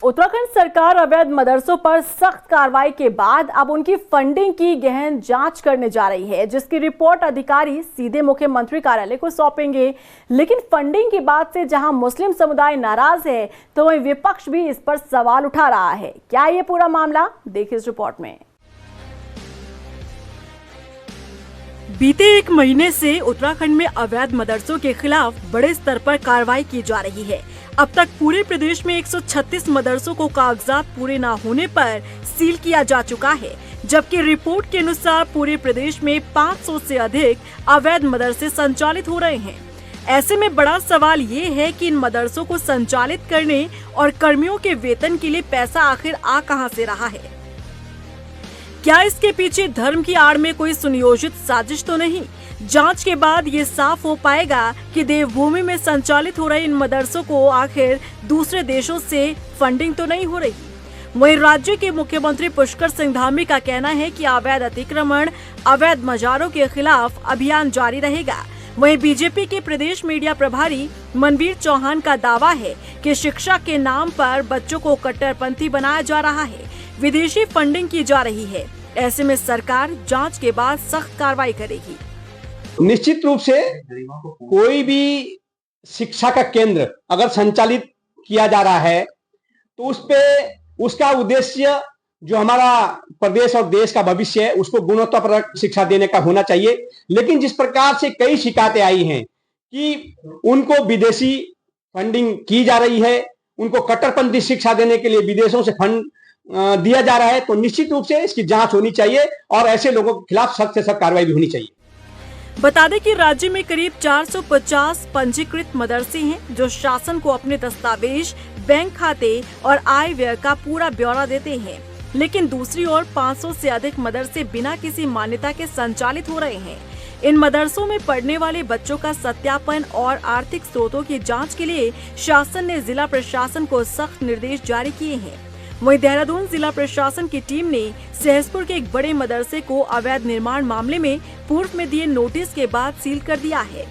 उत्तराखंड सरकार अवैध मदरसों पर सख्त कार्रवाई के बाद अब उनकी फंडिंग की गहन जांच करने जा रही है, जिसकी रिपोर्ट अधिकारी सीधे मुख्यमंत्री कार्यालय को सौंपेंगे। लेकिन फंडिंग की बात से जहां मुस्लिम समुदाय नाराज है, तो वहीं विपक्ष भी इस पर सवाल उठा रहा है। क्या ये पूरा मामला, देखिए इस रिपोर्ट में। बीते एक महीने से उत्तराखंड में अवैध मदरसों के खिलाफ बड़े स्तर पर कार्रवाई की जा रही है। अब तक पूरे प्रदेश में 136 मदरसों को कागजात पूरे न होने पर सील किया जा चुका है, जबकि रिपोर्ट के अनुसार पूरे प्रदेश में 500 से अधिक अवैध मदरसे संचालित हो रहे हैं। ऐसे में बड़ा सवाल ये है कि इन मदरसों को संचालित करने और कर्मियों के वेतन के लिए पैसा आखिर आ कहां से रहा है। क्या इसके पीछे धर्म की आड़ में कोई सुनियोजित साजिश तो नहीं? जांच के बाद ये साफ हो पाएगा कि देवभूमि में संचालित हो रहे इन मदरसों को आखिर दूसरे देशों से फंडिंग तो नहीं हो रही। वहीं राज्य के मुख्यमंत्री पुष्कर सिंह धामी का कहना है कि अवैध अतिक्रमण, अवैध मजारों के खिलाफ अभियान जारी रहेगा। वहीं बीजेपी के प्रदेश मीडिया प्रभारी मनवीर चौहान का दावा है कि शिक्षा के नाम पर बच्चों को कट्टरपंथी बनाया जा रहा है, विदेशी फंडिंग की जा रही है। ऐसे में सरकार जांच के बाद सख्त कार्रवाई करेगी। निश्चित रूप से कोई भी शिक्षा का केंद्र अगर संचालित किया जा रहा है तो उस पे उसका उद्देश्य जो हमारा प्रदेश और देश का भविष्य है उसको गुणवत्तापूर्ण शिक्षा देने का होना चाहिए। लेकिन जिस प्रकार से कई शिकायतें आई हैं कि उनको विदेशी फंडिंग की जा रही है, उनको कट्टरपंथी शिक्षा देने के लिए विदेशों से फंड दिया जा रहा है, तो निश्चित रूप से इसकी जांच होनी चाहिए और ऐसे लोगों के खिलाफ सख्त से सख्त कार्रवाई भी होनी चाहिए। बता दें कि राज्य में करीब 450 पंजीकृत मदरसे हैं, जो शासन को अपने दस्तावेज, बैंक खाते और आय व्यय का पूरा ब्यौरा देते हैं। लेकिन दूसरी ओर 500 से अधिक मदरसे बिना किसी मान्यता के संचालित हो रहे हैं। इन मदरसों में पढ़ने वाले बच्चों का सत्यापन और आर्थिक स्रोतों की जांच के लिए शासन ने जिला प्रशासन को सख्त निर्देश जारी किए हैं। वहीं देहरादून जिला प्रशासन की टीम ने सहसपुर के एक बड़े मदरसे को अवैध निर्माण मामले में पूर्व में दिए नोटिस के बाद सील कर दिया है।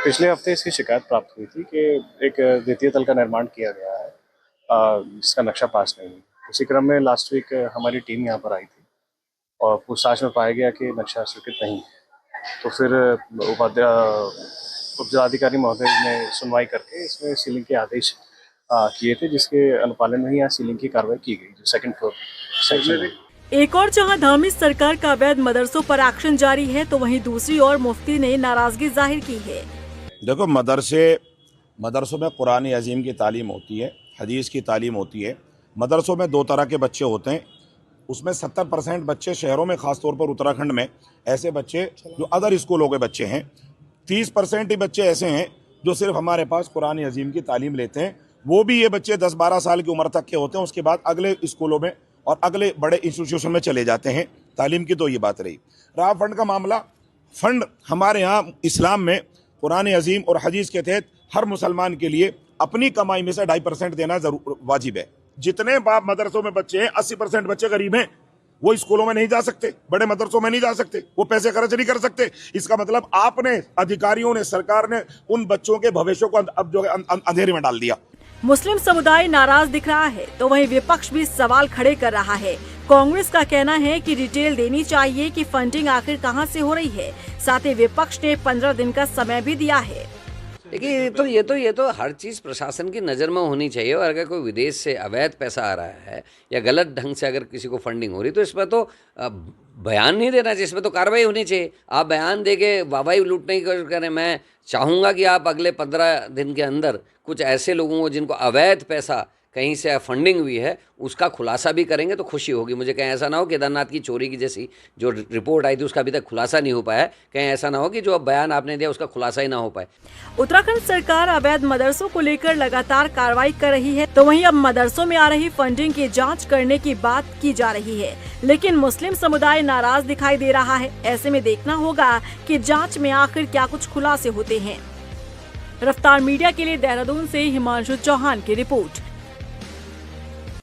पिछले हफ्ते इसकी शिकायत प्राप्त हुई थी कि एक द्वितीय तल का निर्माण किया गया है, जिसका नक्शा पास नहीं है। उसी क्रम में लास्ट वीक हमारी टीम यहाँ पर आई थी और पूछताछ में पाया गया कि नक्शा स्वीकृत नहीं है। तो फिर उपजिलाधिकारी महोदय ने सुनवाई करके इसमें सीलिंग के आदेश किए थे, जिसके अनुपालन में यहाँ सीलिंग की कार्रवाई की गई, जो सेकंड फ्लोर सेक्शन है। एक और जहां धामी सरकार का अवैध मदरसों पर एक्शन जारी है, तो वहीं दूसरी ओर मुफ्ती ने नाराजगी जाहिर की है। देखो, मदरसों में कुरान अजीम की तालीम होती है, हदीस की तालीम होती है। मदरसों में दो तरह के बच्चे होते हैं। उसमें 70% बच्चे शहरों में, खासतौर पर उत्तराखंड में ऐसे बच्चे जो अदर स्कूलों के बच्चे हैं। 30% ही बच्चे ऐसे हैं जो सिर्फ हमारे पास कुरान अजीम की तालीम लेते हैं। वो भी ये बच्चे 10-12 साल की उम्र तक के होते हैं। उसके बाद अगले स्कूलों में और अगले बड़े इंस्टीट्यूशन में चले जाते हैं। तालीम की तो ये बात रही। रहा फंड का मामला, फंड हमारे यहाँ इस्लाम में कुरान अजीम और हदीस के तहत हर मुसलमान के लिए अपनी कमाई में से 2.5% देना जरूर वाजिब है। जितने बाप मदरसों में बच्चे हैं, 80% बच्चे गरीब हैं, वो स्कूलों में नहीं जा सकते, बड़े मदरसों में नहीं जा सकते, वो पैसे खर्च नहीं कर सकते। इसका मतलब आपने, अधिकारियों ने, सरकार ने उन बच्चों के भविष्य को अब जो अंधेरे में डाल दिया। मुस्लिम समुदाय नाराज दिख रहा है, तो वहीं विपक्ष भी सवाल खड़े कर रहा है। कांग्रेस का कहना है कि डिटेल देनी चाहिए कि फंडिंग आखिर कहां से हो रही है। साथ ही विपक्ष ने 15 दिन का समय भी दिया है। देखिए, ये तो हर चीज़ प्रशासन की नज़र में होनी चाहिए। और अगर कोई विदेश से अवैध पैसा आ रहा है या गलत ढंग से अगर किसी को फंडिंग हो रही, तो इस पर तो बयान नहीं देना चाहिए, इस पर तो कार्रवाई होनी चाहिए। आप बयान देके वाहवाही लूटने की कोशिश करें। मैं चाहूँगा कि आप अगले 15 दिन के अंदर कुछ ऐसे लोगों को जिनको अवैध पैसा कहीं से फंडिंग हुई है, उसका खुलासा भी करेंगे तो खुशी होगी मुझे। कहीं ऐसा ना हो केदारनाथ की चोरी की जैसी जो रिपोर्ट आई थी उसका अभी तक खुलासा नहीं हो पाया है। कहीं ऐसा ना हो कि जो अब बयान आपने दिया उसका खुलासा ही ना हो पाए। उत्तराखंड सरकार अवैध मदरसों को लेकर लगातार कार्रवाई कर रही है, तो वहीं अब मदरसों में आ रही फंडिंग की जांच करने की बात की जा रही है। लेकिन मुस्लिम समुदाय नाराज दिखाई दे रहा है। ऐसे में देखना होगा कि जाँच में आखिर क्या कुछ खुलासे होते हैं। रफ्तार मीडिया के लिए देहरादून से हिमांशु चौहान की रिपोर्ट।